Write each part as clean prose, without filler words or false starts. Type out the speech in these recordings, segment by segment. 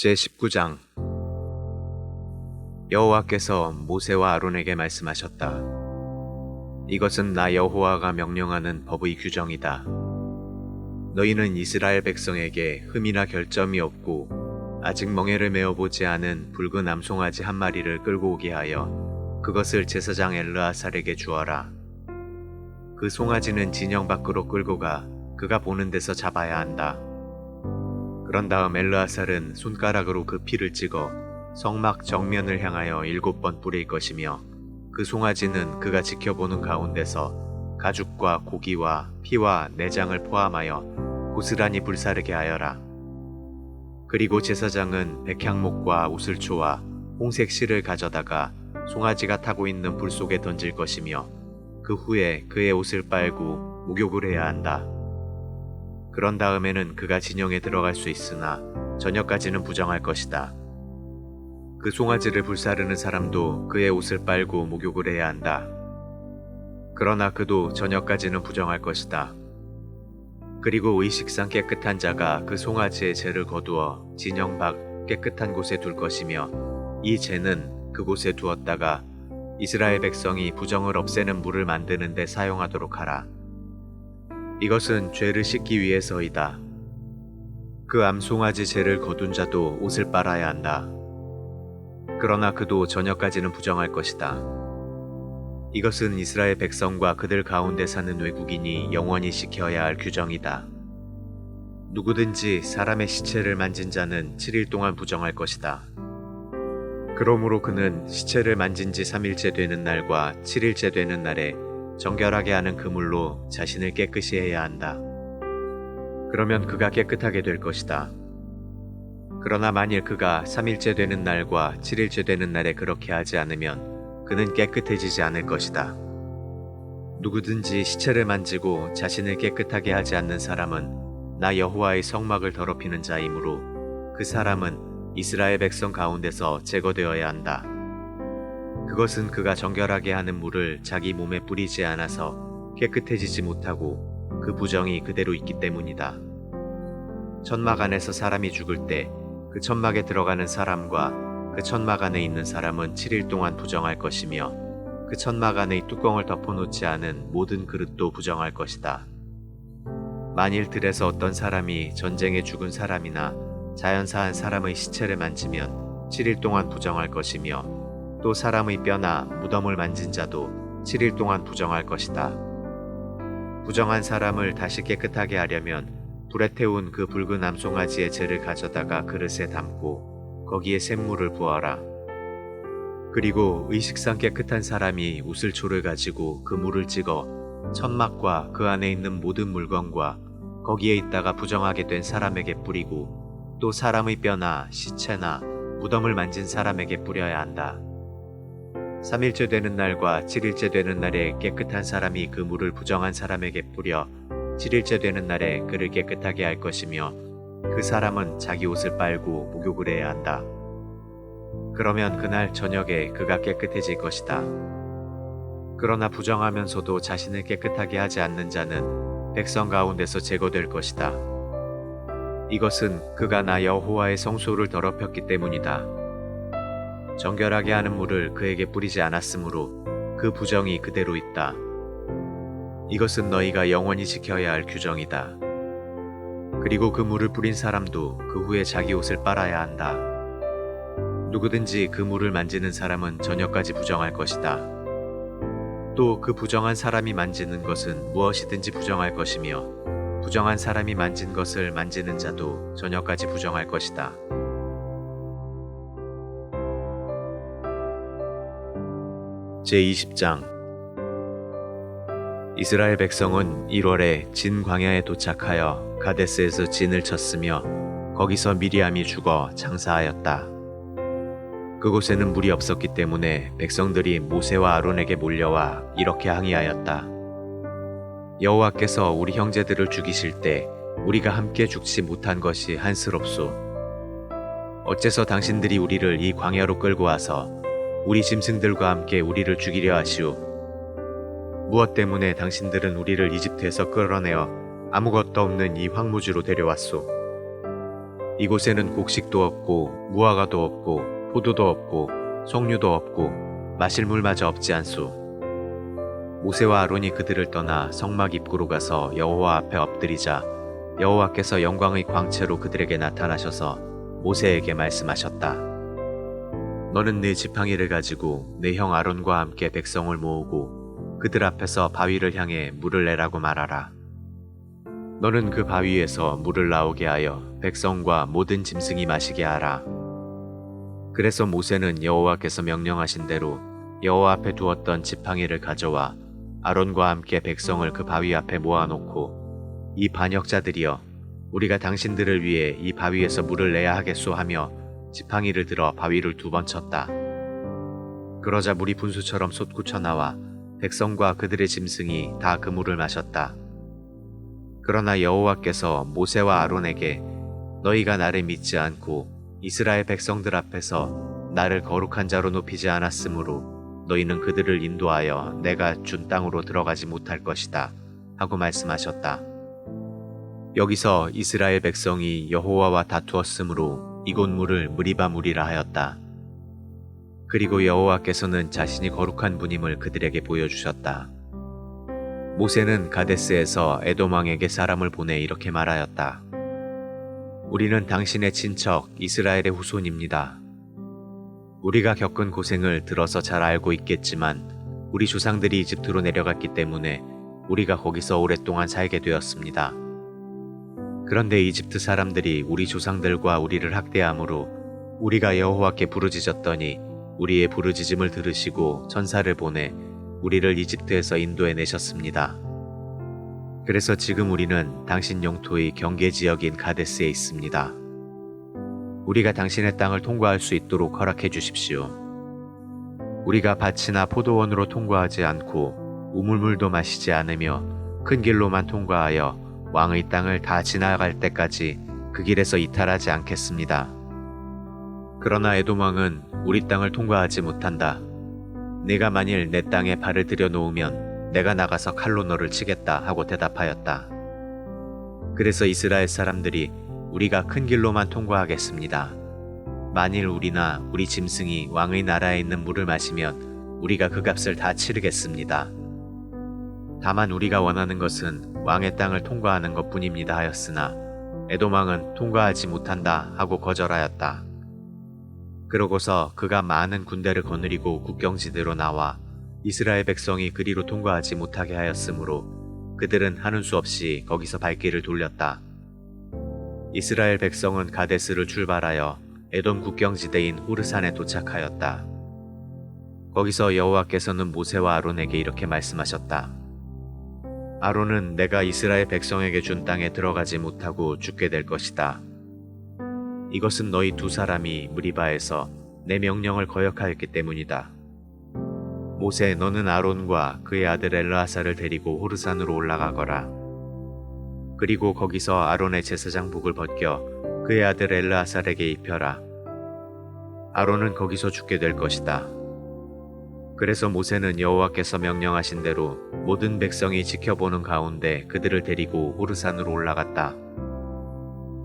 제19장. 여호와께서 모세와 아론에게 말씀하셨다. 이것은 나 여호와가 명령하는 법의 규정이다. 너희는 이스라엘 백성에게 흠이나 결점이 없고 아직 멍에를 메어보지 않은 붉은 암송아지 한 마리를 끌고 오게 하여 그것을 제사장 엘르아살에게 주어라. 그 송아지는 진영 밖으로 끌고 가 그가 보는 데서 잡아야 한다. 그런 다음 엘르아살은 손가락으로 그 피를 찍어 성막 정면을 향하여 7번 뿌릴 것이며 그 송아지는 그가 지켜보는 가운데서 가죽과 고기와 피와 내장을 포함하여 고스란히 불사르게 하여라. 그리고 제사장은 백향목과 우슬초와 홍색 실을 가져다가 송아지가 타고 있는 불 속에 던질 것이며 그 후에 그의 옷을 빨고 목욕을 해야 한다. 그런 다음에는 그가 진영에 들어갈 수 있으나 저녁까지는 부정할 것이다. 그 송아지를 불사르는 사람도 그의 옷을 빨고 목욕을 해야 한다. 그러나 그도 저녁까지는 부정할 것이다. 그리고 의식상 깨끗한 자가 그 송아지의 죄를 거두어 진영 밖 깨끗한 곳에 둘 것이며 이 죄는 그곳에 두었다가 이스라엘 백성이 부정을 없애는 물을 만드는 데 사용하도록 하라. 이것은 죄를 씻기 위해서이다. 그 암송아지 죄를 거둔 자도 옷을 빨아야 한다. 그러나 그도 저녁까지는 부정할 것이다. 이것은 이스라엘 백성과 그들 가운데 사는 외국인이 영원히 지켜야 할 규정이다. 누구든지 사람의 시체를 만진 자는 7일 동안 부정할 것이다. 그러므로 그는 시체를 만진 지 3일째 되는 날과 7일째 되는 날에 정결하게 하는 그물로 자신을 깨끗이 해야 한다. 그러면 그가 깨끗하게 될 것이다. 그러나 만일 그가 3일째 되는 날과 7일째 되는 날에 그렇게 하지 않으면 그는 깨끗해지지 않을 것이다. 누구든지 시체를 만지고 자신을 깨끗하게 하지 않는 사람은 나 여호와의 성막을 더럽히는 자이므로 그 사람은 이스라엘 백성 가운데서 제거되어야 한다. 그것은 그가 정결하게 하는 물을 자기 몸에 뿌리지 않아서 깨끗해지지 못하고 그 부정이 그대로 있기 때문이다. 천막 안에서 사람이 죽을 때 그 천막에 들어가는 사람과 그 천막 안에 있는 사람은 7일 동안 부정할 것이며 그 천막 안의 뚜껑을 덮어놓지 않은 모든 그릇도 부정할 것이다. 만일 들에서 어떤 사람이 전쟁에 죽은 사람이나 자연사한 사람의 시체를 만지면 7일 동안 부정할 것이며 또 사람의 뼈나 무덤을 만진 자도 7일 동안 부정할 것이다. 부정한 사람을 다시 깨끗하게 하려면 불에 태운 그 붉은 암송아지의 젤을 가져다가 그릇에 담고 거기에 샘물을 부어라. 그리고 의식상 깨끗한 사람이 우슬초를 가지고 그 물을 찍어 천막과 그 안에 있는 모든 물건과 거기에 있다가 부정하게 된 사람에게 뿌리고 또 사람의 뼈나 시체나 무덤을 만진 사람에게 뿌려야 한다. 3일째 되는 날과 7일째 되는 날에 깨끗한 사람이 그 물을 부정한 사람에게 뿌려 7일째 되는 날에 그를 깨끗하게 할 것이며 그 사람은 자기 옷을 빨고 목욕을 해야 한다. 그러면 그날 저녁에 그가 깨끗해질 것이다. 그러나 부정하면서도 자신을 깨끗하게 하지 않는 자는 백성 가운데서 제거될 것이다. 이것은 그가 나 여호와의 성소를 더럽혔기 때문이다. 정결하게 하는 물을 그에게 뿌리지 않았으므로 그 부정이 그대로 있다. 이것은 너희가 영원히 지켜야 할 규정이다. 그리고 그 물을 뿌린 사람도 그 후에 자기 옷을 빨아야 한다. 누구든지 그 물을 만지는 사람은 저녁까지 부정할 것이다. 또 그 부정한 사람이 만지는 것은 무엇이든지 부정할 것이며 부정한 사람이 만진 것을 만지는 자도 저녁까지 부정할 것이다. 제20장. 이스라엘 백성은 1월에 진 광야에 도착하여 가데스에서 진을 쳤으며 거기서 미리암이 죽어 장사하였다. 그곳에는 물이 없었기 때문에 백성들이 모세와 아론에게 몰려와 이렇게 항의하였다. 여호와께서 우리 형제들을 죽이실 때 우리가 함께 죽지 못한 것이 한스럽소. 어째서 당신들이 우리를 이 광야로 끌고 와서 우리 짐승들과 함께 우리를 죽이려 하시오. 무엇 때문에 당신들은 우리를 이집트에서 끌어내어 아무것도 없는 이 황무지로 데려왔소. 이곳에는 곡식도 없고 무화과도 없고 포도도 없고 석류도 없고 마실 물마저 없지 않소. 모세와 아론이 그들을 떠나 성막 입구로 가서 여호와 앞에 엎드리자 여호와께서 영광의 광채로 그들에게 나타나셔서 모세에게 말씀하셨다. 너는 네 지팡이를 가지고 내 형 아론과 함께 백성을 모으고 그들 앞에서 바위를 향해 물을 내라고 말하라. 너는 그 바위에서 물을 나오게 하여 백성과 모든 짐승이 마시게 하라. 그래서 모세는 여호와께서 명령하신 대로 여호와 앞에 두었던 지팡이를 가져와 아론과 함께 백성을 그 바위 앞에 모아놓고 이 반역자들이여 우리가 당신들을 위해 이 바위에서 물을 내야 하겠소 하며 지팡이를 들어 바위를 2번 쳤다. 그러자 물이 분수처럼 솟구쳐 나와 백성과 그들의 짐승이 다 그 물을 마셨다. 그러나 여호와께서 모세와 아론에게 너희가 나를 믿지 않고 이스라엘 백성들 앞에서 나를 거룩한 자로 높이지 않았으므로 너희는 그들을 인도하여 내가 준 땅으로 들어가지 못할 것이다 하고 말씀하셨다. 여기서 이스라엘 백성이 여호와와 다투었으므로 이곳 물을 무리바 물이라 하였다. 그리고 여호와께서는 자신이 거룩한 분임을 그들에게 보여주셨다. 모세는 가데스에서 에돔 왕에게 사람을 보내 이렇게 말하였다. 우리는 당신의 친척 이스라엘의 후손입니다. 우리가 겪은 고생을 들어서 잘 알고 있겠지만 우리 조상들이 이집트로 내려갔기 때문에 우리가 거기서 오랫동안 살게 되었습니다. 그런데 이집트 사람들이 우리 조상들과 우리를 학대하므로 우리가 여호와께 부르짖었더니 우리의 부르짖음을 들으시고 천사를 보내 우리를 이집트에서 인도해 내셨습니다. 그래서 지금 우리는 당신 영토의 경계 지역인 가데스에 있습니다. 우리가 당신의 땅을 통과할 수 있도록 허락해 주십시오. 우리가 밭이나 포도원으로 통과하지 않고 우물물도 마시지 않으며 큰 길로만 통과하여 왕의 땅을 다 지나갈 때까지 그 길에서 이탈하지 않겠습니다. 그러나 에돔 왕은 우리 땅을 통과하지 못한다. 네가 만일 내 땅에 발을 들여놓으면 내가 나가서 칼로 너를 치겠다 하고 대답하였다. 그래서 이스라엘 사람들이 우리가 큰 길로만 통과하겠습니다. 만일 우리나 우리 짐승이 왕의 나라에 있는 물을 마시면 우리가 그 값을 다 치르겠습니다. 다만 우리가 원하는 것은 왕의 땅을 통과하는 것뿐입니다 하였으나 에돔 왕은 통과하지 못한다 하고 거절하였다. 그러고서 그가 많은 군대를 거느리고 국경지대로 나와 이스라엘 백성이 그리로 통과하지 못하게 하였으므로 그들은 하는 수 없이 거기서 발길을 돌렸다. 이스라엘 백성은 가데스를 출발하여 에돔 국경지대인 호르산에 도착하였다. 거기서 여호와께서는 모세와 아론에게 이렇게 말씀하셨다. 아론은 내가 이스라엘 백성에게 준 땅에 들어가지 못하고 죽게 될 것이다. 이것은 너희 2사람이 무리바에서 내 명령을 거역하였기 때문이다. 모세, 너는 아론과 그의 아들 엘르아사를 데리고 호르산으로 올라가거라. 그리고 거기서 아론의 제사장복을 벗겨 그의 아들 엘르아살에게 입혀라. 아론은 거기서 죽게 될 것이다. 그래서 모세는 여호와께서 명령하신 대로 모든 백성이 지켜보는 가운데 그들을 데리고 호르산으로 올라갔다.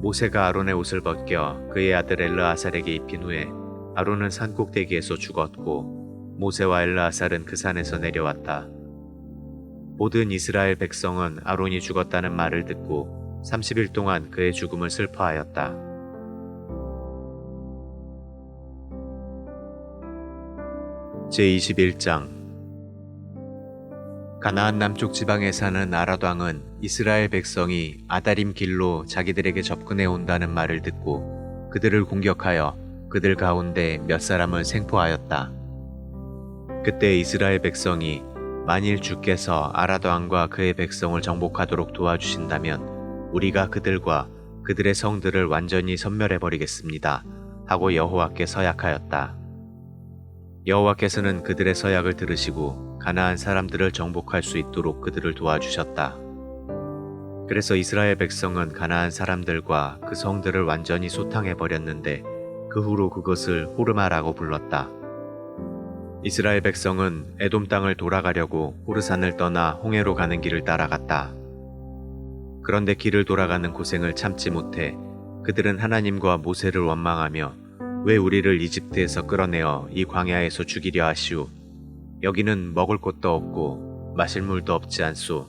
모세가 아론의 옷을 벗겨 그의 아들 엘르아살에게 입힌 후에 아론은 산 꼭대기에서 죽었고 모세와 엘르아살은 그 산에서 내려왔다. 모든 이스라엘 백성은 아론이 죽었다는 말을 듣고 30일 동안 그의 죽음을 슬퍼하였다. 제21장 가나안 남쪽 지방에 사는 아랏 왕은 이스라엘 백성이 아다림 길로 자기들에게 접근해 온다는 말을 듣고 그들을 공격하여 그들 가운데 몇 사람을 생포하였다. 그때 이스라엘 백성이 만일 주께서 아랏 왕과 그의 백성을 정복하도록 도와주신다면 우리가 그들과 그들의 성들을 완전히 섬멸해버리겠습니다 하고 여호와께 서약하였다. 여호와께서는 그들의 서약을 들으시고 가나안 사람들을 정복할 수 있도록 그들을 도와주셨다. 그래서 이스라엘 백성은 가나안 사람들과 그 성들을 완전히 소탕해버렸는데 그 후로 그것을 호르마라고 불렀다. 이스라엘 백성은 에돔 땅을 돌아가려고 호르산을 떠나 홍해로 가는 길을 따라갔다. 그런데 길을 돌아가는 고생을 참지 못해 그들은 하나님과 모세를 원망하며 왜 우리를 이집트에서 끌어내어 이 광야에서 죽이려 하시오. 여기는 먹을 것도 없고 마실 물도 없지 않소.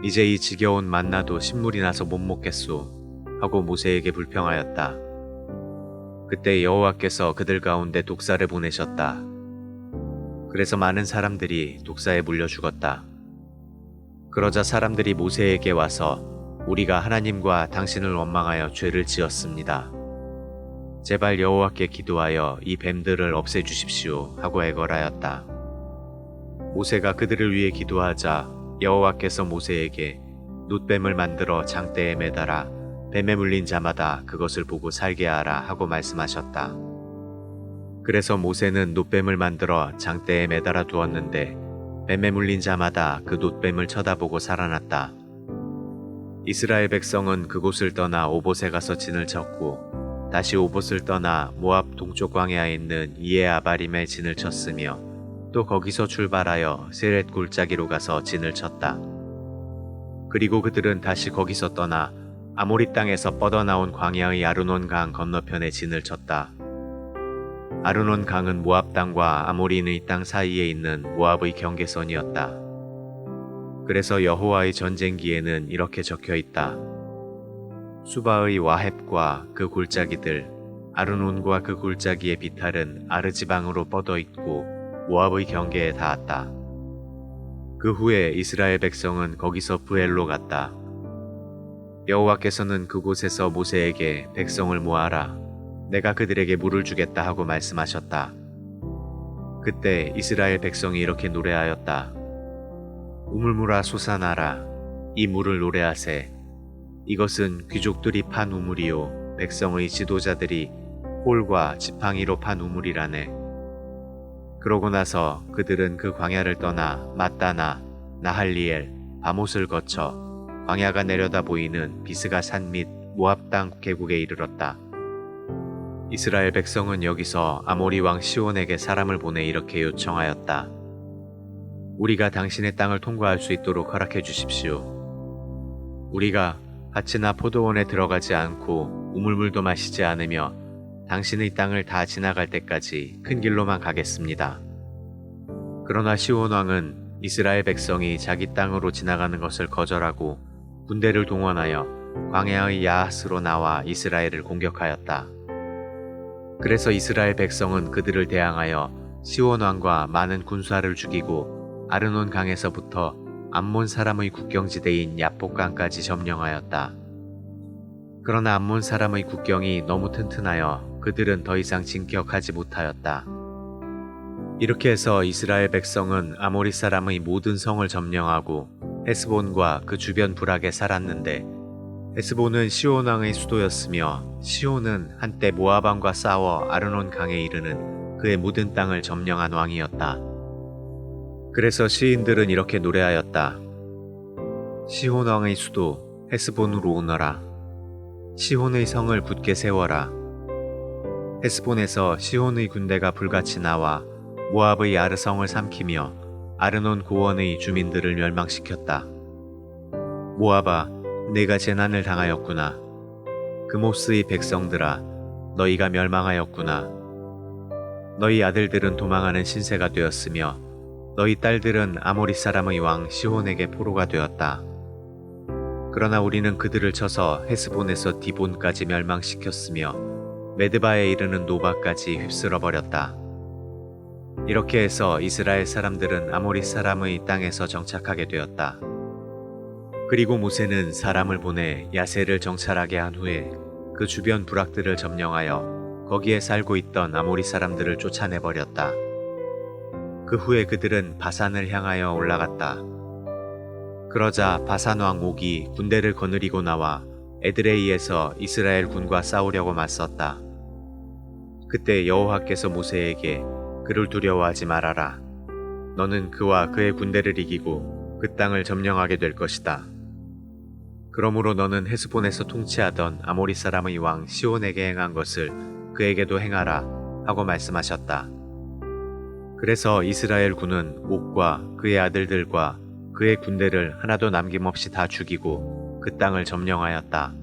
이제 이 지겨운 만나도 신물이 나서 못 먹겠소. 하고 모세에게 불평하였다. 그때 여호와께서 그들 가운데 독사를 보내셨다. 그래서 많은 사람들이 독사에 물려 죽었다. 그러자 사람들이 모세에게 와서 우리가 하나님과 당신을 원망하여 죄를 지었습니다. 제발 여호와께 기도하여 이 뱀들을 없애주십시오 하고 애걸하였다. 모세가 그들을 위해 기도하자 여호와께서 모세에게 놋뱀을 만들어 장대에 매달아 뱀에 물린 자마다 그것을 보고 살게 하라 하고 말씀하셨다. 그래서 모세는 놋뱀을 만들어 장대에 매달아 두었는데 뱀에 물린 자마다 그 놋뱀을 쳐다보고 살아났다. 이스라엘 백성은 그곳을 떠나 오봇에 가서 진을 쳤고 다시 오봇을 떠나 모압 동쪽 광야에 있는 이에 아바림에 진을 쳤으며 또 거기서 출발하여 세렛 골짜기로 가서 진을 쳤다. 그리고 그들은 다시 거기서 떠나 아모리 땅에서 뻗어나온 광야의 아르논 강 건너편에 진을 쳤다. 아르논 강은 모압 땅과 아모리인의 땅 사이에 있는 모압의 경계선이었다. 그래서 여호와의 전쟁기에는 이렇게 적혀 있다. 수바의 와헵과 그 골짜기들, 아르논과 그 골짜기의 비탈은 아르지방으로 뻗어 있고 모압의 경계에 닿았다. 그 후에 이스라엘 백성은 거기서 부엘로 갔다. 여호와께서는 그곳에서 모세에게 백성을 모아라. 내가 그들에게 물을 주겠다 하고 말씀하셨다. 그때 이스라엘 백성이 이렇게 노래하였다. 우물물아 솟아나라. 이 물을 노래하세. 이것은 귀족들이 판 우물이요 백성의 지도자들이 홀과 지팡이로 판 우물이라네. 그러고 나서 그들은 그 광야를 떠나 마따나, 나할리엘, 바못을 거쳐 광야가 내려다 보이는 비스가 산 및 모압 땅 계곡에 이르렀다. 이스라엘 백성은 여기서 아모리 왕 시온에게 사람을 보내 이렇게 요청하였다. 우리가 당신의 땅을 통과할 수 있도록 허락해 주십시오. 우리가 밭이나 포도원에 들어가지 않고 우물물도 마시지 않으며 당신의 땅을 다 지나갈 때까지 큰 길로만 가겠습니다. 그러나 시온 왕은 이스라엘 백성이 자기 땅으로 지나가는 것을 거절하고 군대를 동원하여 광야의 야하스로 나와 이스라엘을 공격하였다. 그래서 이스라엘 백성은 그들을 대항하여 시온 왕과 많은 군사를 죽이고 아르논 강에서부터 암몬 사람의 국경지대인 야복강까지 점령하였다. 그러나 암몬 사람의 국경이 너무 튼튼하여 그들은 더 이상 진격하지 못하였다. 이렇게 해서 이스라엘 백성은 아모리 사람의 모든 성을 점령하고 헤스본과 그 주변 부락에 살았는데 헤스본은 시온 왕의 수도였으며 시온은 한때 모압 왕과 싸워 아르논 강에 이르는 그의 모든 땅을 점령한 왕이었다. 그래서 시인들은 이렇게 노래하였다. 시온 왕의 수도 헤스본으로 오너라. 시온의 성을 굳게 세워라. 헤스본에서 시온의 군대가 불같이 나와 모압의 아르성을 삼키며 아르논 고원의 주민들을 멸망시켰다. 모압아, 내가 재난을 당하였구나. 그모스의 백성들아, 너희가 멸망하였구나. 너희 아들들은 도망하는 신세가 되었으며 너희 딸들은 아모리 사람의 왕 시혼에게 포로가 되었다. 그러나 우리는 그들을 쳐서 헤스본에서 디본까지 멸망시켰으며 메드바에 이르는 노바까지 휩쓸어 버렸다. 이렇게 해서 이스라엘 사람들은 아모리 사람의 땅에서 정착하게 되었다. 그리고 모세는 사람을 보내 야세를 정찰하게 한 후에 그 주변 부락들을 점령하여 거기에 살고 있던 아모리 사람들을 쫓아내버렸다. 그 후에 그들은 바산을 향하여 올라갔다. 그러자 바산 왕 옥이 군대를 거느리고 나와 에드레이에서 이스라엘 군과 싸우려고 맞섰다. 그때 여호와께서 모세에게 그를 두려워하지 말아라. 너는 그와 그의 군대를 이기고 그 땅을 점령하게 될 것이다. 그러므로 너는 헤스본에서 통치하던 아모리 사람의 왕 시온에게 행한 것을 그에게도 행하라 하고 말씀하셨다. 그래서 이스라엘 군은 옥과 그의 아들들과 그의 군대를 하나도 남김없이 다 죽이고 그 땅을 점령하였다.